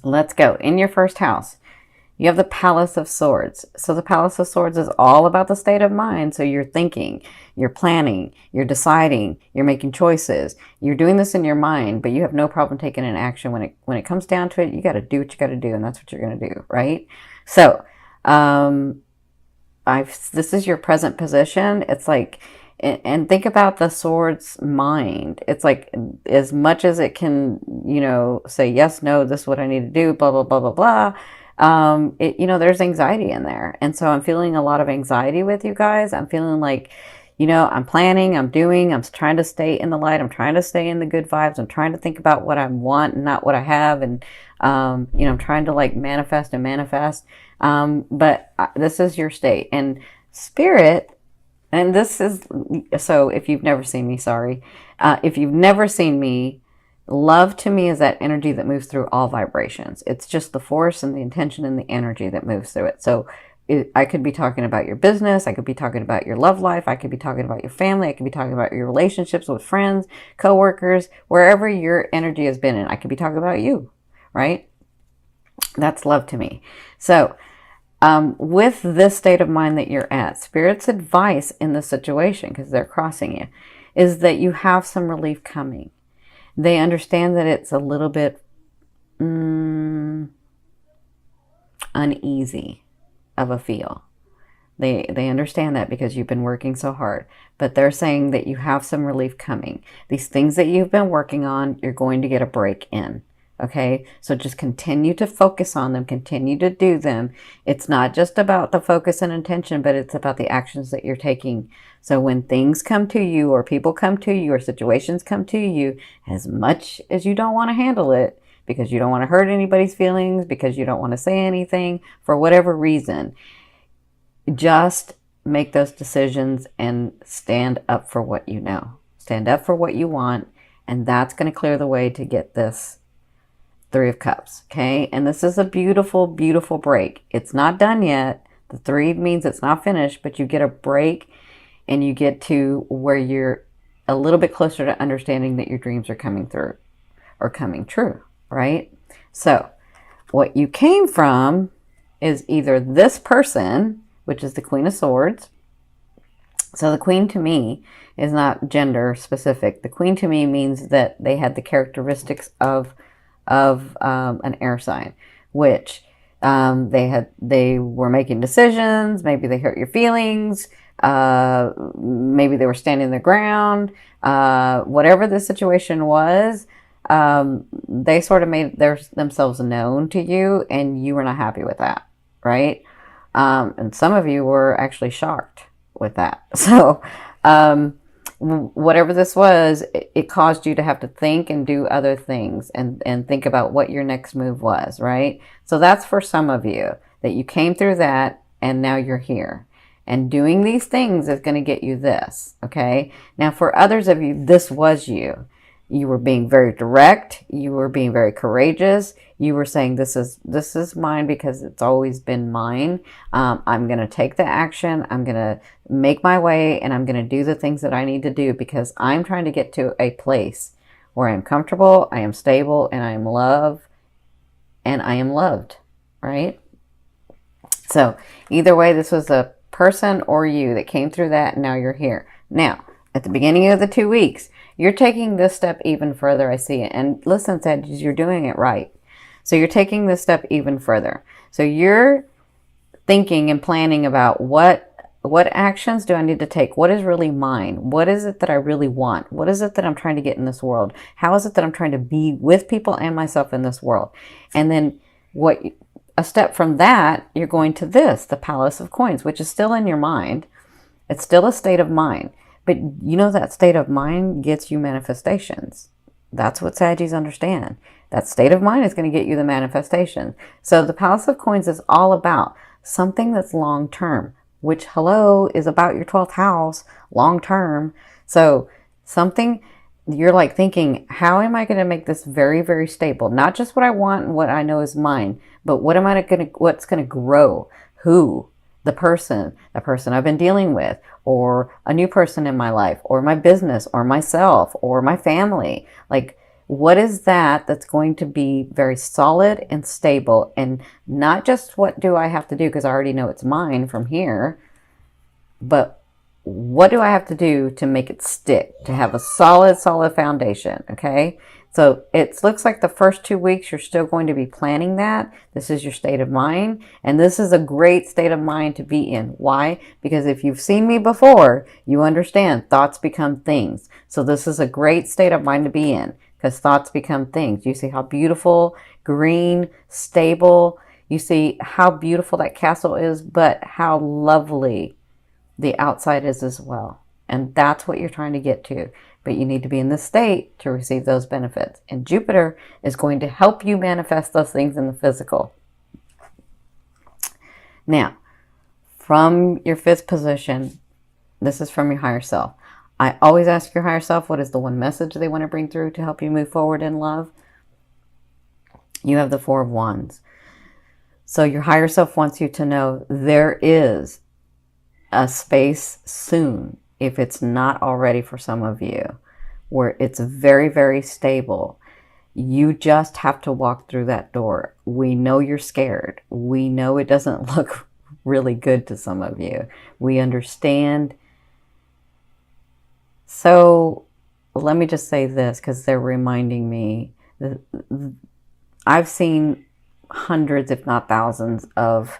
Let's go. In your first house, you have the Palace of Swords. So the Palace of Swords is all about the state of mind. So you're thinking, you're planning, you're deciding, you're making choices. You're doing this in your mind, but you have no problem taking an action. When it comes down to it, you got to do what you got to do, and that's what you're going to do, right? So, this is your present position. It's like, and think about the sword's mind. It's like, as much as it can, say yes, no, this is what I need to do, blah, blah, blah, blah, blah. There's anxiety in there. And so I'm feeling a lot of anxiety with you guys. I'm feeling like, I'm planning, I'm doing, I'm trying to stay in the light. I'm trying to stay in the good vibes. I'm trying to think about what I want and not what I have. And, I'm trying to like manifest and manifest. But this is your state and spirit. And this is, so if you've never seen me, sorry. If you've never seen me, love to me is that energy that moves through all vibrations. It's just the force and the intention and the energy that moves through it. So I could be talking about your business. I could be talking about your love life. I could be talking about your family. I could be talking about your relationships with friends, coworkers, wherever your energy has been in. I could be talking about you, right? That's love to me. So, with this state of mind that you're at, Spirit's advice in this situation, because they're crossing you, is that you have some relief coming. They understand that it's a little bit uneasy of a feel. They understand that because you've been working so hard. But they're saying that you have some relief coming. These things that you've been working on, you're going to get a break in. Okay, so just continue to focus on them, continue to do them. It's not just about the focus and intention, but it's about the actions that you're taking. So when things come to you, or people come to you, or situations come to you, as much as you don't want to handle it, because you don't want to hurt anybody's feelings, because you don't want to say anything, for whatever reason, just make those decisions and stand up for what you know. Stand up for what you want, and that's going to clear the way to get this Three of Cups, okay? And this is a beautiful, beautiful break. It's not done yet. The 3 means it's not finished, but you get a break and you get to where you're a little bit closer to understanding that your dreams are coming through or coming true, right? So what you came from is either this person, which is the Queen of Swords. So the Queen to me is not gender specific. The Queen to me means that they had the characteristics of an air sign, which they were making decisions. Maybe they hurt your feelings. Maybe they were standing their ground. Whatever the situation was, they sort of made themselves known to you, and you were not happy with that, right? And some of you were actually shocked with that. So, whatever this was, it caused you to have to think and do other things and think about what your next move was, right? So that's for some of you, that you came through that and now you're here. And doing these things is going to get you this, okay? Now for others of you, this was you. You were being very direct. You were being very courageous. You were saying, this is mine because it's always been mine. I'm going to take the action. I'm going to make my way, and I'm going to do the things that I need to do because I'm trying to get to a place where I'm comfortable, I am stable, and I am loved, right? So either way, this was a person or you that came through that, and now you're here. Now, at the beginning of the 2 weeks, you're taking this step even further. I see it. And listen, Sagittarius, you're doing it right. So you're taking this step even further. So you're thinking and planning about what actions do I need to take? What is really mine? What is it that I really want? What is it that I'm trying to get in this world? How is it that I'm trying to be with people and myself in this world? And then a step from that, you're going to this, the Palace of Coins, which is still in your mind. It's still a state of mind. But you know that state of mind gets you manifestations. That's what Saggies understand. That state of mind is going to get you the manifestation. So the Palace of Coins is all about something that's long term, which, hello, is about your 12th house, long term. So something you're like thinking, how am I going to make this very, very stable? Not just what I want and what I know is mine, but what's going to grow? Who? The person I've been dealing with, or a new person in my life, or my business, or myself, or my family. Like, What is that that's going to be very solid and stable, and not just what do I have to do because I already know it's mine from here, but what do I have to do to make it stick, to have a solid foundation, okay? So it looks like the first 2 weeks you're still going to be planning that. This is your state of mind, and this is a great state of mind to be in. Why? Because if you've seen me before, you understand thoughts become things. So this is a great state of mind to be in, because thoughts become things. You see how beautiful, green, stable. You see how beautiful that castle is, but how lovely the outside is as well. And that's what you're trying to get to. But you need to be in this state to receive those benefits. And Jupiter is going to help you manifest those things in the physical. Now, from your 5th position, this is from your higher self. I always ask your higher self, what is the one message they want to bring through to help you move forward in love? You have the 4 of Wands. So your higher self wants you to know there is a space soon, if it's not already for some of you, where it's very, very stable. You just have to walk through that door. We know you're scared. We know it doesn't look really good to some of you. We understand. So let me just say this, because they're reminding me that I've seen hundreds, if not thousands, of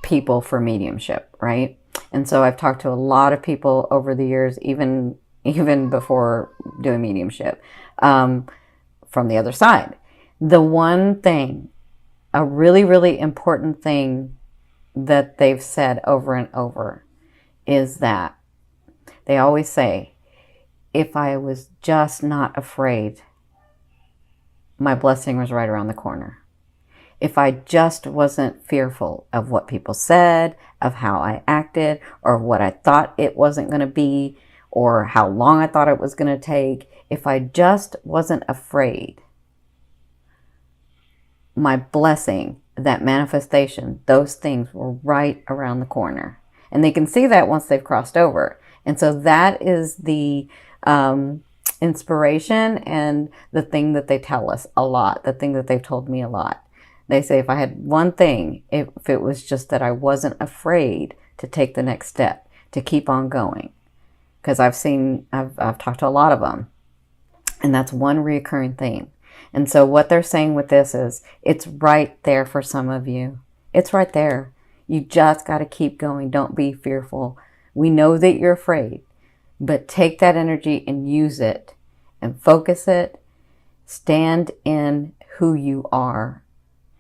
people for mediumship, right? And so I've talked to a lot of people over the years, even before doing mediumship, from the other side. The one thing, a really, really important thing that they've said over and over is that they always say, if I was just not afraid, my blessing was right around the corner. If I just wasn't fearful of what people said, of how I acted, or what I thought it wasn't going to be, or how long I thought it was going to take, if I just wasn't afraid, my blessing, that manifestation, those things were right around the corner. And they can see that once they've crossed over. And so that is the inspiration and the thing that they tell us a lot, the thing that they've told me a lot. They say if I had one thing, if it was just that I wasn't afraid to take the next step, to keep on going. Because I've talked to a lot of them. And that's one recurring theme. And so what they're saying with this is, it's right there for some of you. It's right there. You just got to keep going. Don't be fearful. We know that you're afraid. But take that energy and use it. And focus it. Stand in who you are.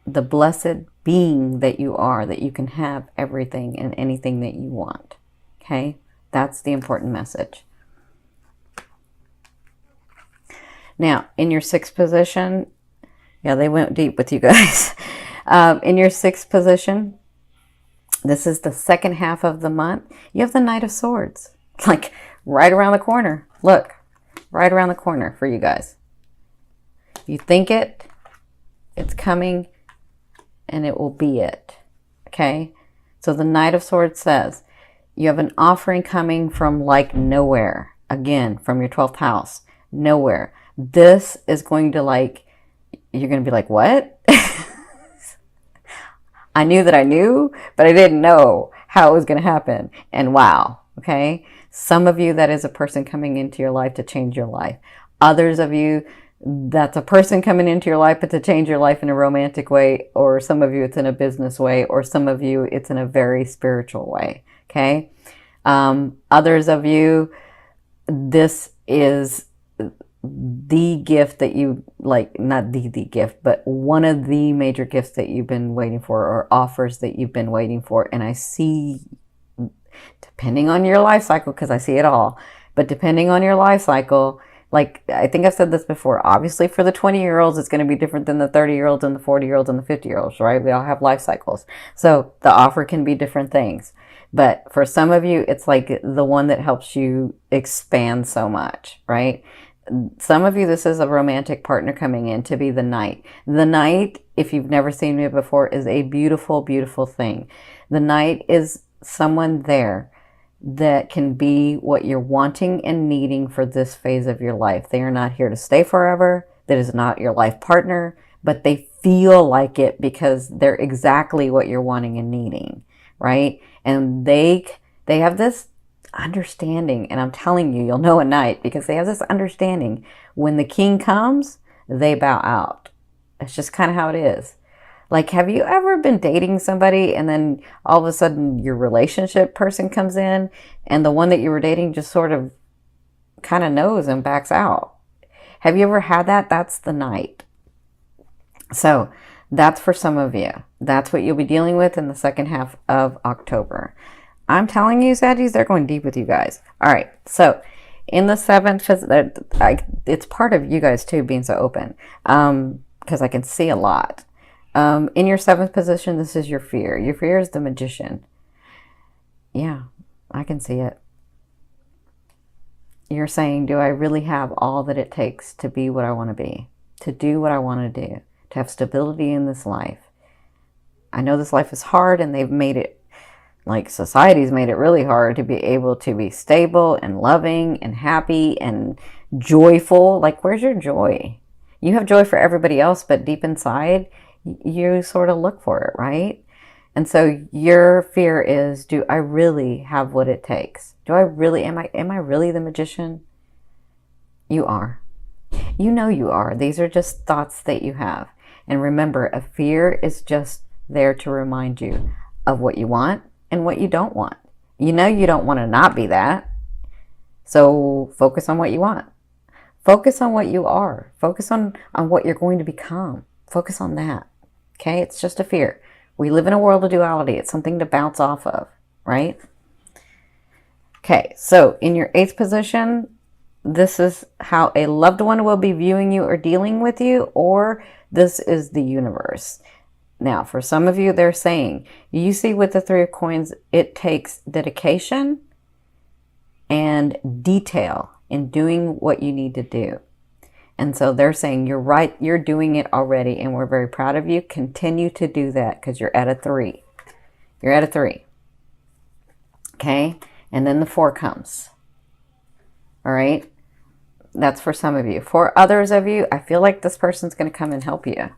The blessed being that you are, that you can have everything and anything that you want. Okay? That's the important message. Now, in your 6th position, yeah, they went deep with you guys. In your 6th position, this is the second half of the month. You have the Knight of Swords. Like right around the corner. Look, right around the corner for you guys. You think it, it's coming, and it will be it. Okay? So the Knight of Swords says, you have an offering coming from like nowhere. Again, from your 12th house. Nowhere. This is going to you're going to be like, what? I knew that I knew, but I didn't know how it was going to happen. And wow. Okay? Some of you, that is a person coming into your life to change your life. Others of you, that's a person coming into your life, but to change your life in a romantic way, or some of you it's in a business way, or some of you it's in a very spiritual way. Okay. Others of you, this is the gift that you not the gift, but one of the major gifts that you've been waiting for, or offers that you've been waiting for. And I see, depending on your life cycle, because I see it all, but depending on your life cycle, I think I've said this before, obviously for the 20-year-olds, it's going to be different than the 30-year-olds and the 40-year-olds and the 50-year-olds, right? We all have life cycles. So the offer can be different things. But for some of you, it's like the one that helps you expand so much, right? Some of you, this is a romantic partner coming in to be the Knight. The Knight, if you've never seen me before, is a beautiful, beautiful thing. The Knight is someone there that can be what you're wanting and needing for this phase of your life. They are not here to stay forever. That is not your life partner, but they feel like it because they're exactly what you're wanting and needing, right? And they have this understanding, and I'm telling you, you'll know at night, because they have this understanding. When the king comes, they bow out. It's just kind of how it is. Like, have you ever been dating somebody and then all of a sudden your relationship person comes in and the one that you were dating just sort of kind of knows and backs out? Have you ever had that? That's the night. So that's for some of you. That's what you'll be dealing with in the second half of October. I'm telling you, Saggies, they're going deep with you guys. All right. So in the seventh, it's part of you guys too being so open, because I can see a lot. In your seventh position, this is your fear. Your fear is the Magician. Yeah, I can see it. You're saying, do I really have all that it takes to be what I want to be, to do what I want to do, to have stability in this life? I know this life is hard, and they've made it, like society's made it really hard to be able to be stable and loving and happy and joyful. Like, where's your joy? You have joy for everybody else, but deep inside, you sort of look for it, right? And so your fear is, do I really have what it takes? Do I really, am I really the Magician? You are. You know you are. These are just thoughts that you have. And remember, a fear is just there to remind you of what you want and what you don't want. You know you don't want to not be that. So focus on what you want. Focus on what you are. Focus on what you're going to become. Focus on that. Okay? It's just a fear. We live in a world of duality. It's something to bounce off of, right? Okay, so in your eighth position, this is how a loved one will be viewing you or dealing with you, or this is the universe. Now, for some of you, they're saying, you see with the Three of Coins, it takes dedication and detail in doing what you need to do. And so they're saying, you're right, you're doing it already, and we're very proud of you. Continue to do that because you're at a 3. You're at a 3. Okay? And then the 4 comes. All right? That's for some of you. For others of you, I feel like this person's going to come and help you.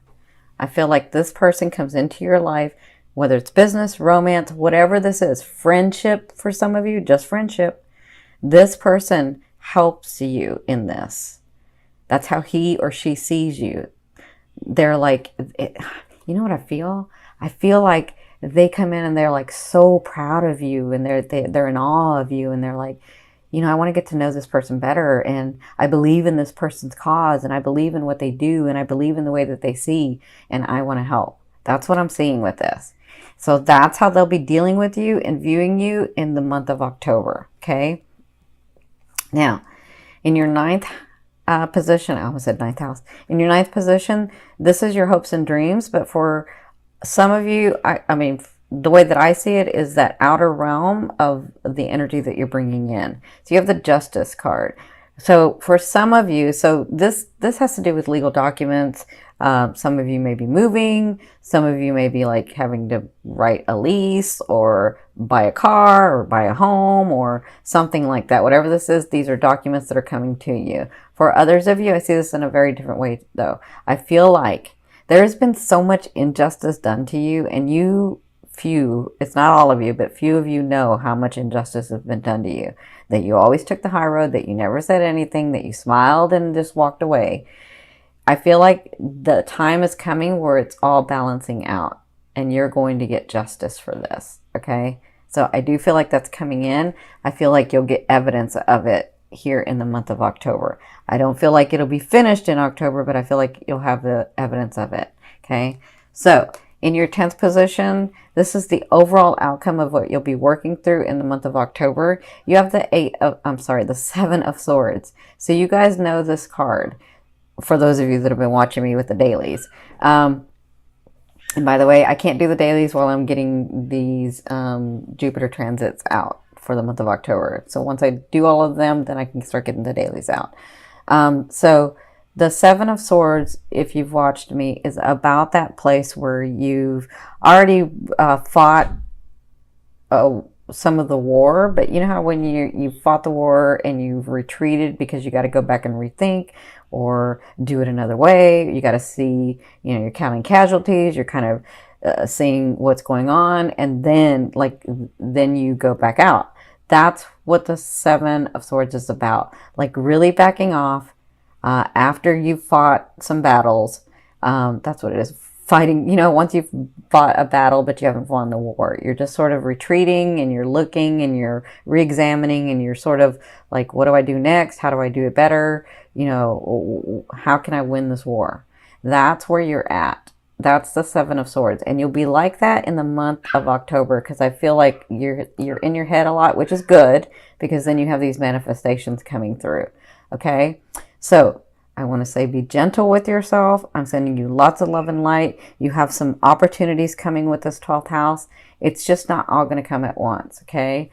I feel like this person comes into your life, whether it's business, romance, whatever this is, friendship for some of you, just friendship. This person helps you in this. That's how he or she sees you. They're like, you know what I feel? I feel like they come in and they're like so proud of you, and they're in awe of you, and they're like, you know, I want to get to know this person better, and I believe in this person's cause, and I believe in what they do, and I believe in the way that they see, and I want to help. That's what I'm seeing with this. So that's how they'll be dealing with you and viewing you in the month of October. Okay. Now, in your ninth position, I almost said ninth house. In your ninth position, this is your hopes and dreams. But for some of you, I mean, the way that I see it is that outer realm of the energy that you're bringing in. So you have the Justice card. So for some of you, so this has to do with legal documents. Some of you may be moving. Some of you may be like having to write a lease or buy a car or buy a home or something like that. Whatever this is, these are documents that are coming to you. For others of you, I see this in a very different way though. I feel like there has been so much injustice done to you, and it's not all of you, but few of you know how much injustice has been done to you. That you always took the high road, that you never said anything, that you smiled and just walked away. I feel like the time is coming where it's all balancing out, and you're going to get justice for this, okay? So I do feel like that's coming in. I feel like you'll get evidence of it here in the month of October. I don't feel like it'll be finished in October, but I feel like you'll have the evidence of it, okay? So in your 10th position, this is the overall outcome of what you'll be working through in the month of October. You have the 7 of Swords. So you guys know this card, for those of you that have been watching me with the dailies. And by the way, I can't do the dailies while I'm getting these Jupiter transits out for the month of October. So once I do all of them, then I can start getting the dailies out. So the 7 of Swords, if you've watched me, is about that place where you've already fought some of the war, but you know how when you fought the war and you've retreated because you got to go back and rethink or do it another way. You got to see, you know, you're counting casualties, you're kind of seeing what's going on, and then then you go back out. That's what the Seven of Swords is about. Like really backing off after you've fought some battles. That's what it is. Fighting, you know, once you've fought a battle but you haven't won the war, you're just sort of retreating and you're looking and you're re-examining and you're sort of like, what do I do next? How do I do it better? You know, how can I win this war? That's where you're at. That's the Seven of Swords, and you'll be like that in the month of October, because I feel like you're in your head a lot, which is good, because then you have these manifestations coming through. Okay, so I want to say be gentle with yourself. I'm sending you lots of love and light. You have some opportunities coming with this 12th house. It's just not all going to come at once, okay?